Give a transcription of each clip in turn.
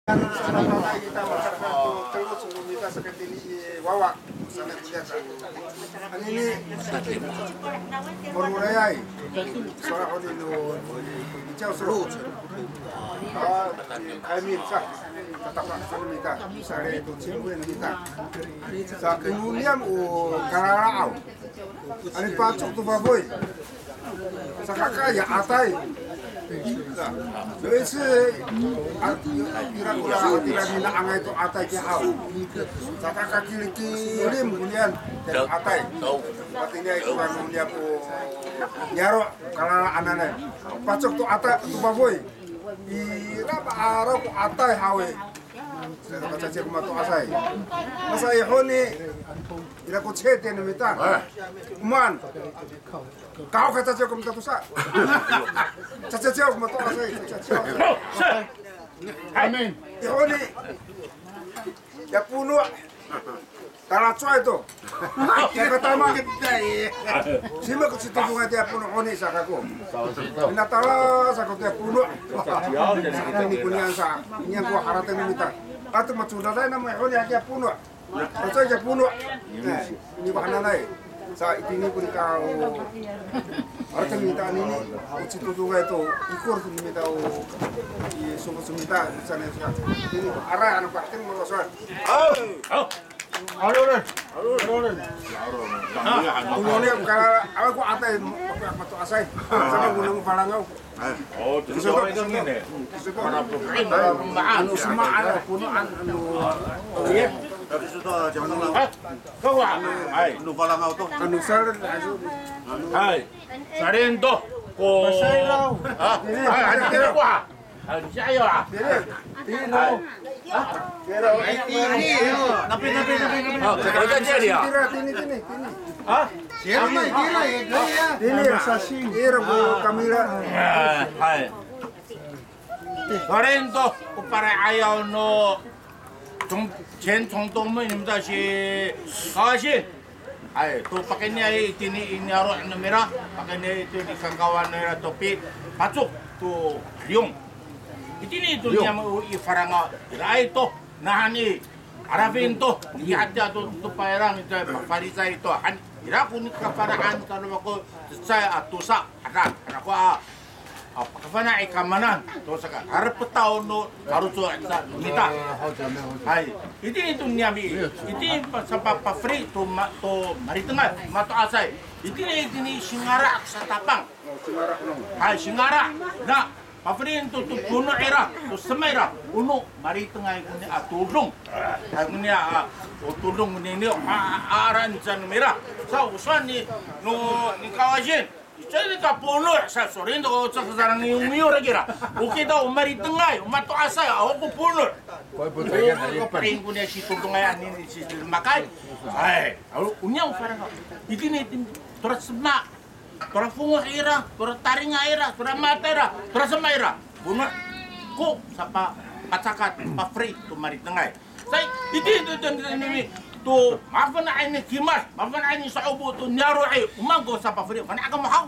Kita masyarakat terus kita seperti wawa sana biasa. Ini Morurayai. Soalnya orang itu bicara seru. Kami sah tetap sana kita. Saya itu cipuin kita. Sa kemudian kararau. Ani pacuk tu baboy. Sa kakak ya atai. Jadi kira-kira tidak angai itu atai kihau. Saka kaki kirim kemudian dari atai. Artinya itu kan kemudian nyaro kalau anaknya. Pacok tu atai tu baboy. Ira baaro ku atai hawe. Saya tak cacik kumatu asai. Masa ihoni ira ku cete nemitan. Man. Kau kata cacik kumatu tusa. Cacik kumatu asai. Amin. Ihoni ya puno. Tara coy itu. Yang pertama sima ku situ bunga dia puno honi sakaku. Inatala sakaku dia puno. Ini kunyan sa. Ini yang gua harapin minta. Atau macam mana nama honi dia puno. Coy dia puno. Ini bahan lain. Sa ini pun kau harapin minta ini. Situ bunga itu ikur tu minta sungguh minta sana ini arah anak pakai mengosor. Aluran. Umumnya kalau aku atai matu asai sama gunung Palangau. Oh, itu itu ini. Anu semua ada punuan anu. Iya. Tapi sudah jangan lalu. Kau ay. Anu Palangau tuh. Anu sar Ay. Sarento. Ko. Ada kira kuah. Saya ah. Tino. Pero ini napi. Oh, sekarang dia. Tini. Hah? Siapa ya? Tini sasin. Ira bu kamera. Ay. Sarento ko para ayaw no 전 총동문입니다. 시 가시. Ay, to pakai ni ay tini inaro numera, pakai ni itu di kakawan nera topi pacuk tu liung. Itini tu niya mo ifaranga rai to nahani arafin to iadya to pairang ito farisa ito an ira kun kaparaan kanu ako sa atusa akan ako kafana ikamanan to saka harap tao no harus to kita ay itini tu niya mi itini sa pa free to maritungan mato asay itini singara sa tapang ay singara na Pafrin tu puno era, tu semera, uno mari tengah ini tulung, ini tulung ini aran jan merah. Sa usan ni no ni kawasin. Jadi ka puno sa sorin tu sa sarang ni umiyo ragira. Oke dah mari tengah, umat tu asai, aku puno. Kau pering punya si tulung ayah ni si makai. Ay, unyang farang. Ini terus semak. Tora fungo ira, tora taringa ira, tora mata ira, tora sama ira. Bunga ko sa pacakat, pa free to mari tengay. Say, itu to maafan na ay ni kimas, maafan na ay ni sa ubo to nyaro ay umago sa pa free. Kana ka mahaw.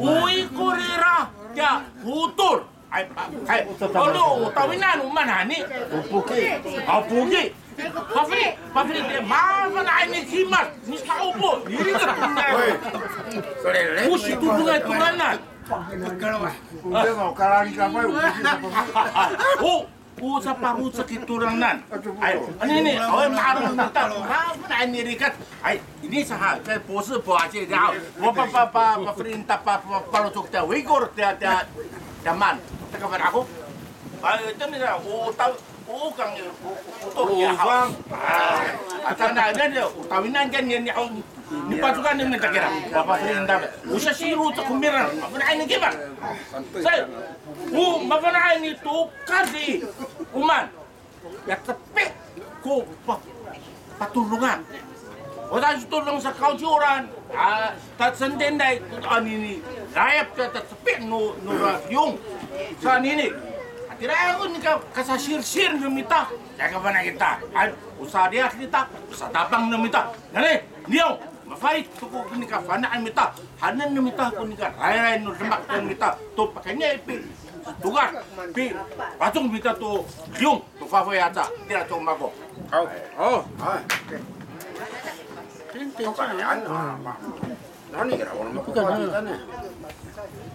Uikur ira, ya hutur. Ay, ano, tawinan umanani. Pugi. Pafri, dia maafan na ini kimas, ni sa ubo. Diri ka tunay. Pusi tudungan tunganan. Udah mau kalari kapay. Sa paru sa kituranan. Ay, ano ini? Ay, maarang kita. Maafan na ini rikat. Ay, ini sah. Kaya pose po aja dia. Pafrinta palusok dia. Wigor dia daman. Kapan aku? Ay, itu nih kang utok ya bang. Atanda dia utawinan kan ni pasukan ni minta kira. Bapak Perinda. Usa siru ta kumiran. Apa ini gimana? Saya makana ini tu kasi uman. Ya tepi ko patulungan. Wala tulong sa kaujuran. Tat sendendai ani layap ta tepi no yung sa nini. Kira ako ni kasasir-sir numita. Kaya ka ba na kita? Usa dia kita, usa tapang numita. Ngani, niyo, Mafait tu ko kunika fana mita. Hanan mita kunika. Rai no semak mita. Tu pakainya pi. Tugas pi. Patung mita tu yung tu favoy aja. Tidak tu mako. Oh. Kekayaan apa? Nani kira orang mau kewajiban ya?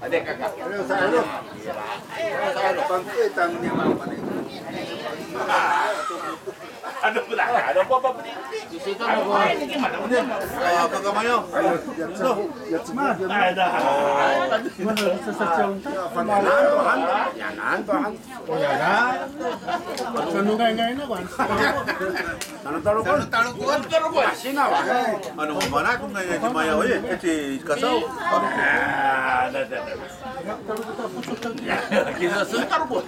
Ada kakak. Saya bangkit tangannya apa nih? Ada apa ni? Di situ ada gimana? Pagkamayo. Ya cuma Ada. Ano mo ba na kung ngayon si Maya oye? Si Kasaw. Kita sebentar pun.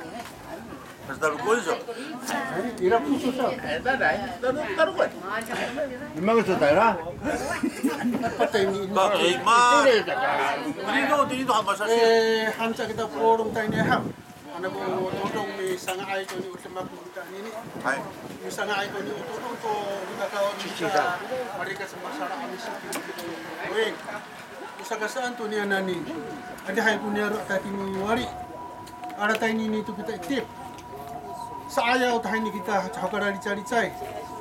Basta lukoy siya. Taruh pun. Bakit ma? Dito ka masasi. Hansa kita forum tayo niya ham. Ano ko tutong may sangay ko ni utama kita nini. Ay. May sangay ko ni utong ko nagkakaon siya. Marika sa masara kami sa Weng. Sa kasaan to niya nani. Adi hay ko niya ro tati ni wari. Ara tayo nini to kita tip. Sa ayaw tayo ni kita hakara dicari-cari.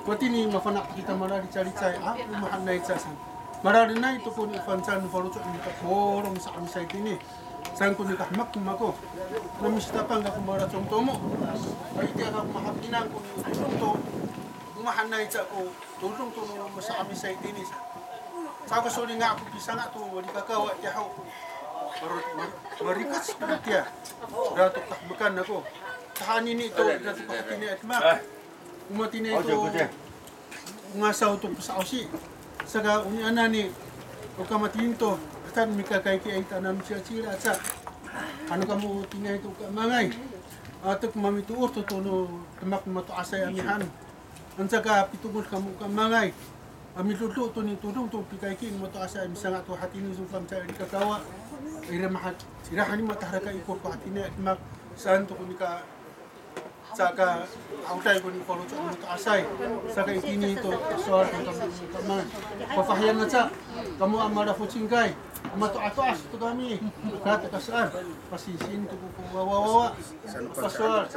Kuati ni mafanak kita marari cari-cari. Umahan na itsasan. Marari na ito ko ni Fansan Farucho ni forum sa kami sa itini. Saan ko nikahmak kumako. Namisita pa nga kumara chong tomo. Ay di ako mahakinan ko ni tulong to. Umahan na itsa ko. Tulong to mo sa kami sa itini. Sa ako suli nga ako bisa nga to. Wali kakawa tiya ho. Marikas ko tiya. Dato kahmakan ako. Tahanin ito. Dato kahitini at mak. Umati na ito. Ungasaw to sa osi. Saka unyana ni. O kamatiin to. Kan mika kay ki ay tanam siya sila sa ano ka mo tingay to kamangay atok mamituor to tono temak mato asay amihan ansa ka pitugol ka mo kamangay ami tutu to ni tudong to pikay ki mato asay misanga to hatini sufam sa kakawa ira mahat sirahan ni mataharaka ikor ko hatini at mak saan to kunika saka autay ko ni polo to mato asay saka ikini to soal ka kamang pafahayan na sa kamu amara fucingkay mato atas to kami kata kasar pasisin to ko wawawa paswar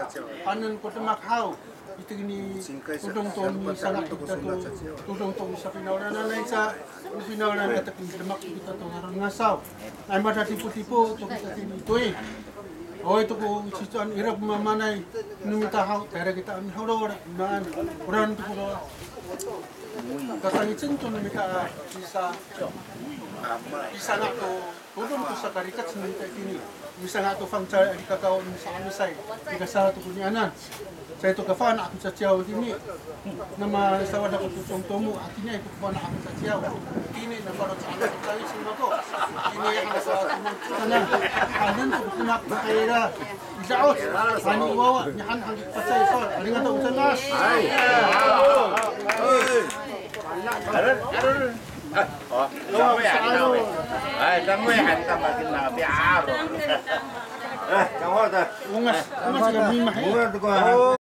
anan ko tamakhaw ito ni tudong to ni sanak kita to tudong to sa pinawran na sa pinawran at tamak kita to ngaron ngasaw ay mata tipo-tipo to kita tinitoy oh itu ko situan irap mamanay numitahaw pero kita ang horor naan uran to ko kasangitsin to numita isa nga to tulong ko sa karikat sa mga kini isa nga to fang char di kakaon sa amisay di kasara to kunyanan sa ito kafan ako sa tiyaw dini na masawad ako tutong tomo at niya ito kafan ako sa tiyaw kini na parot sa anak tayo sima ko kini ang sa sana anan to kunak kaira isaot ani wawa nyahan ang pasay sol alingan to usanas ay kamu ya hantam makin nabi aro. Kamu ada. ungas kami mahal